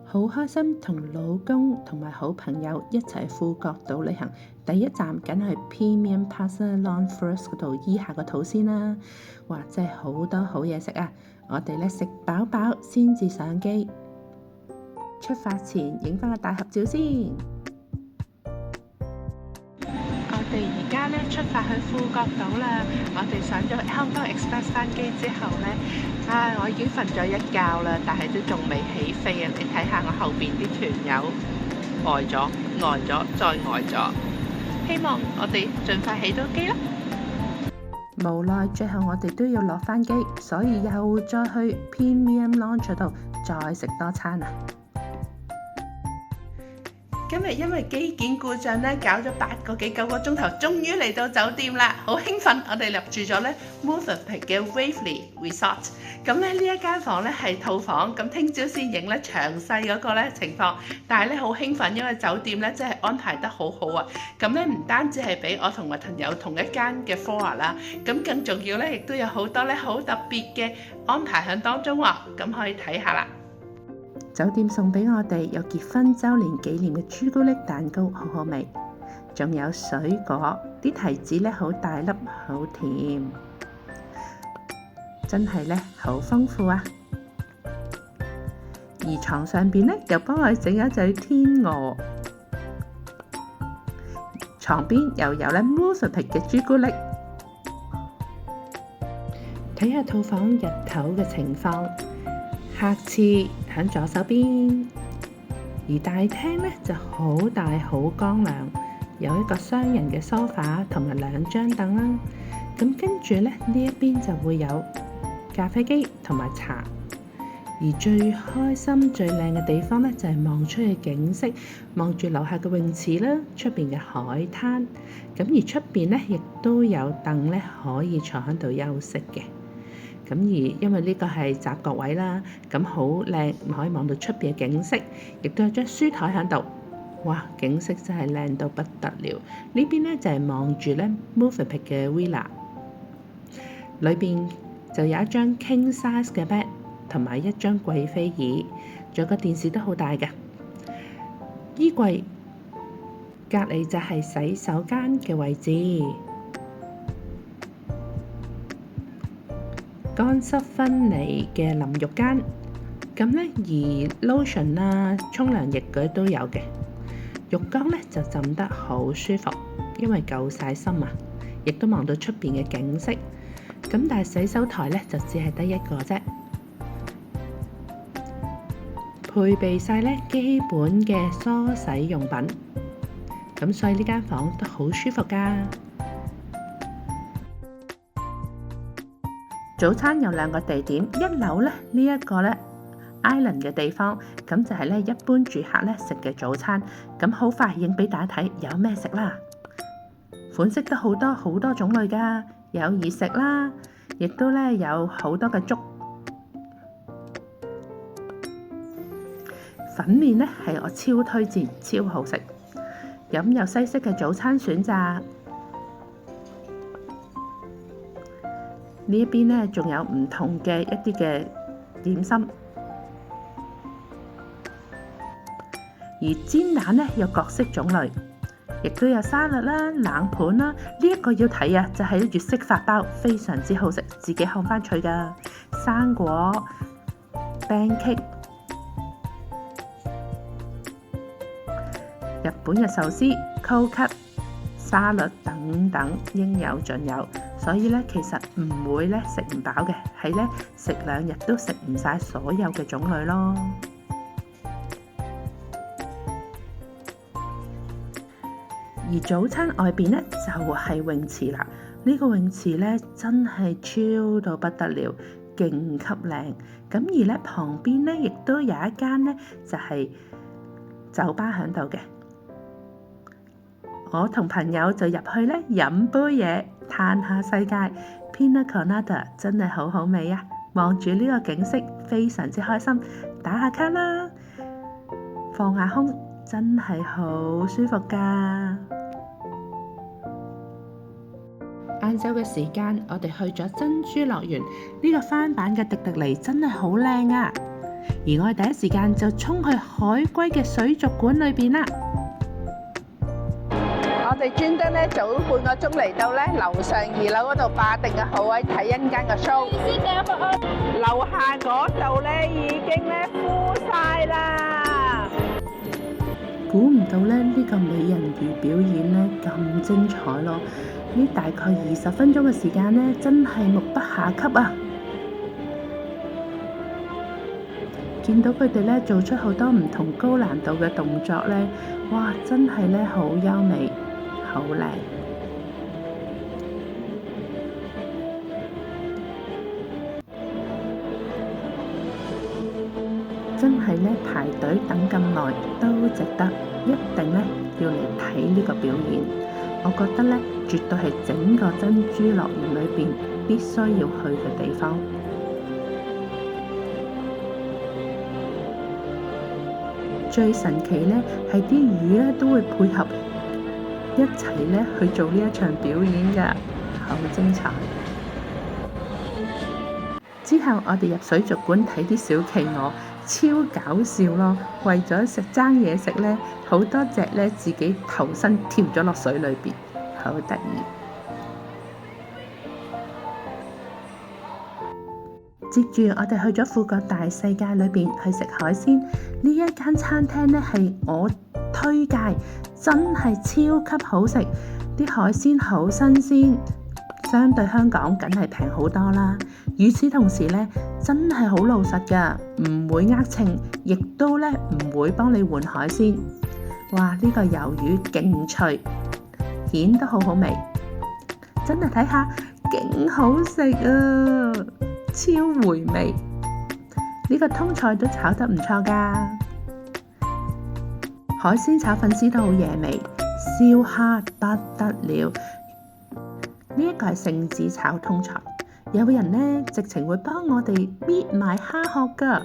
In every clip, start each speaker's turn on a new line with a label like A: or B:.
A: 好開心同老公同埋好朋友一齊富國島旅行。第一站梗係 Premium Pasta Long First 嗰度醫下個肚先啦。哇！真係好多好嘢食啊！我哋咧食飽飽先至上機。出發前影返個大合照先。我哋而家咧出發去富國島啦。我哋上咗香港 Express 班機之後咧，我已經瞓咗一覺啦，但係都仲未起飛啊！你睇下我後邊啲團友呆咗、呆咗、再呆咗。希望我哋盡快起到機啦。無奈最後我哋都要落翻機，所以又再去 Premium Lounge 度再食多餐啊！今日因為機件故障咧，搞咗8個幾9個鐘頭，終於嚟到酒店啦，好興奮！我哋入住咗咧 Movenpick 嘅 Waverley Resort。咁咧呢一間房咧係套房，咁聽朝先影咧詳細嗰個咧情況。但係咧好興奮，因為酒店咧真係安排得好好啊！咁咧唔單止係俾我同我朋友同一間嘅 floor 啦，咁更重要咧亦都有好多咧好特別嘅安排喺當中喎，咁可以睇下啦。酒店送俾我哋有結婚週年紀念嘅朱古力蛋糕，好好味，仲有水果，啲提子咧好大粒，好甜，真係咧好豐富啊！而床上邊咧又幫我整咗隻天鵝，床邊又有咧 Movenpick 嘅朱古力。睇下套房日頭嘅情況。客廁喺左手邊，而大廳咧就好大好光亮，有一個雙人嘅梳化同埋2張凳啦。咁跟住咧呢一邊就會有咖啡機同埋茶。而最開心最靚嘅地方咧就係望出去景色，望住樓下嘅泳池啦，出邊嘅海灘。咁而出邊咧亦都有凳咧可以坐喺度休息嘅。咁而因為呢個係雜角位啦，咁好靚，可以望到出邊嘅景色，亦都有張書台喺度。哇！景色真係靚到不得了。呢邊咧就係望住咧 Movenpick 嘅 Villa， 裏邊就有一張 King Size 嘅 bed 同埋一張貴妃椅，仲有個電視都好大嘅。衣櫃隔離就係洗手間嘅位置。乾濕分離嘅淋浴間，咁咧而 lotion 啦、沖涼液嗰啲都有嘅。浴缸咧就浸得好舒服，因為夠晒深啊，亦都望到出邊嘅景色。咁但係洗手台咧就只係得一個啫，配備晒咧基本嘅梳洗用品。咁所以呢間房都好舒服㗎。早餐有2個地點，一樓咧呢一個咧 Island 嘅地方，咁就係咧一般住客咧食嘅早餐。咁好快影俾大家睇有咩食啦，款式都好多好多種類㗎，有熱食啦，亦都咧有好多嘅粥。粉麵咧係我超推薦，超好食。咁有西式嘅早餐選擇。呢一邊咧，仲有唔同嘅一啲嘅點心，而煎蛋咧有各式種類，亦都有沙律啦、冷盤啦。呢一個要睇啊，就係粵式法包，非常之好食，自己看翻脆㗎。生果、pancake、日本嘅壽司、cold cut、沙律等等，應有盡有。所以咧，其實唔會咧食唔飽嘅，係咧食2日都食唔晒所有嘅種類咯。而早餐外邊咧就係泳池啦。呢個泳池咧真係超到不得了，勁級靚。咁而咧旁邊咧亦都有一間咧就係酒吧喺度嘅。我同朋友就入去咧飲杯嘢，嘆下世界。Pina Colada 真係好好味啊！望住呢個景色，非常之開心。打下卡啦，放下空，真係好舒服㗎。晏晝嘅時間，我哋去咗珍珠樂園。呢個翻版嘅迪迪尼真係好靚啊！而我哋第一時間就衝去海龜嘅水族館裏邊啦。
B: 我哋專登咧早半個鐘嚟到咧樓上2樓嗰度霸定個好位睇一間個 show。樓下嗰度咧已經咧 full 晒啦。
A: 估唔到咧呢個美人魚表演咧咁精彩咯！呢大概20分鐘嘅時間咧，真係目不暇給啊！見到佢哋咧做出好多唔同高難度嘅動作咧，哇！真係咧好優美，好靚。真係咧排隊等咁耐都值得，一定咧要嚟睇呢個表演。我覺得咧絕對係整個珍珠樂園裏邊必須要去嘅地方。最神奇咧係啲魚咧都會配合一齊咧去做呢一場表演㗎，好精彩。之後我哋入水族館睇啲小企鵝。超搞笑咯！為咗爭嘢食咧，好多隻咧自己投身跳咗落水裏邊，好得意。接住我哋去咗富國大世界裏邊去食海鮮，呢一間餐廳咧係我推介，真係超級好食，啲海鮮好新鮮。相對香港梗係平好多啦。與此同時咧，真係好老實㗎，唔會呃秤，亦都咧唔會幫你換海鮮。哇！呢個魷魚勁脆，蜆都好好味，真係睇下勁好食啊，超回味。呢個通菜都炒得唔錯㗎，海鮮炒粉絲都好惹味，燒蝦不得了。呢一個係聖子炒通菜，有人呢直情會幫我哋搣埋蝦殼㗎，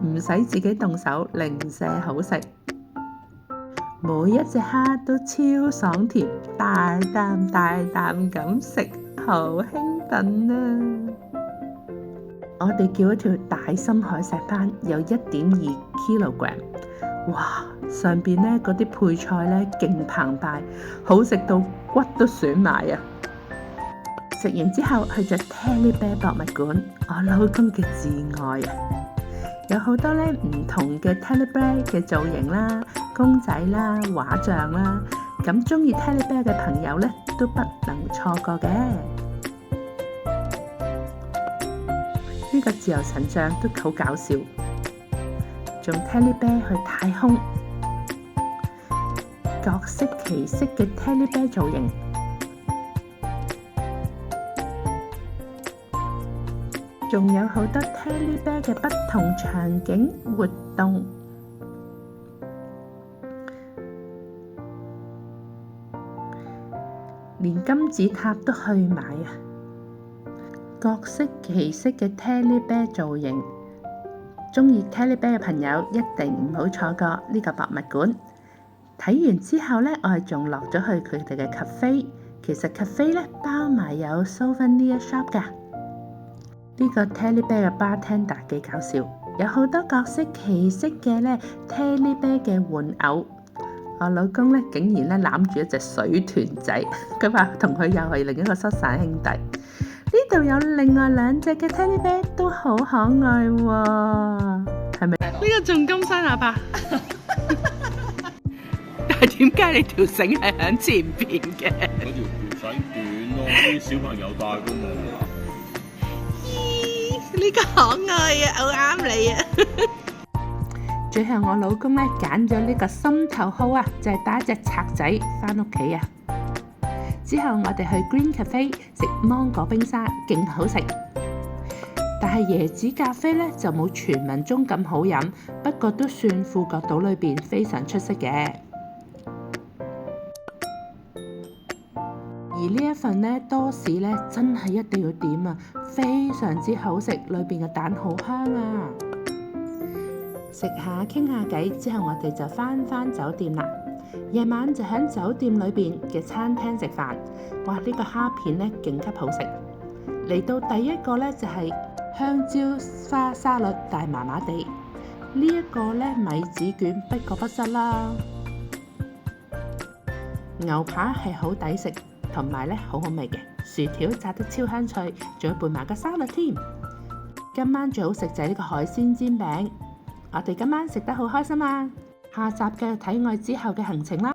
A: 唔使自己動手，零舍好食。每一隻蝦都超爽甜，大啖大啖咁食，好興奮啊！我哋叫一條大深海石斑，有1.2 kilogram， 哇！上邊呢嗰啲配菜呢勁澎湃，好食到骨都損埋啊！食完之後去咗 Teddy Bear 博物館，我老公嘅至愛啊！有好多咧唔同嘅 Teddy Bear 嘅造型啦、公仔啦、畫像啦，咁鍾意 Teddy Bear 嘅朋友咧都不能錯過嘅。呢個自由神像都好搞笑，仲 Teddy Bear 去太空，各式其式嘅 Teddy Bear 造型。仲有好多 Teddy Bear 嘅不同場景活動，連金字塔都去買啊！各式其式嘅 Teddy Bear 造型，鍾意 Teddy Bear 嘅朋友一定唔好錯過呢個博物館。睇完之後呢，我哋仲落咗去佢哋嘅 cafe。其實 cafe 呢包埋有 souvenir shop 㗎。呢個 Teddy Bear 嘅 bartender 幾搞笑，有好多各式其式嘅咧 Teddy Bear 嘅玩偶。我老公咧竟然咧攬住一隻水豚仔，佢話同佢又係另一個失散兄弟。呢度有另外2隻嘅 Teddy Bear 都好可愛喎，係咪？呢個仲金山阿伯，但係點解你條繩係喺前邊嘅？
C: 嗰條繩短咯，啲小朋友戴㗎嘛。
A: 呢個可愛啊，好啱你啊！最後我老公咧揀咗呢個心頭好啊，就係帶一隻賊仔返屋企啊！之後我哋去 Green Cafe 食芒果冰沙，勁好食。但係椰子咖啡咧就冇傳聞中咁好飲，不過都算富國島裏邊非常出色嘅。而呢一份呢多士呢，真係一定要點啊！非常之好食，裏邊嘅蛋好香啊！食下傾下偈之後，我哋就返酒店啦。夜晚就喺酒店裏邊嘅餐廳食飯。哇！呢個蝦片呢勁級好食。嚟到第一個呢，就係香蕉花沙律但係麻麻地，呢一個呢，米紙卷不過不失啦。牛扒係好抵食，同埋呢好好味嘅，薯條炸得超香脆，仲要配埋個沙律添。今晚最好食就係呢個海鮮煎餅，我哋今晚食得好開心啊！下集繼續睇我之後嘅行程啦。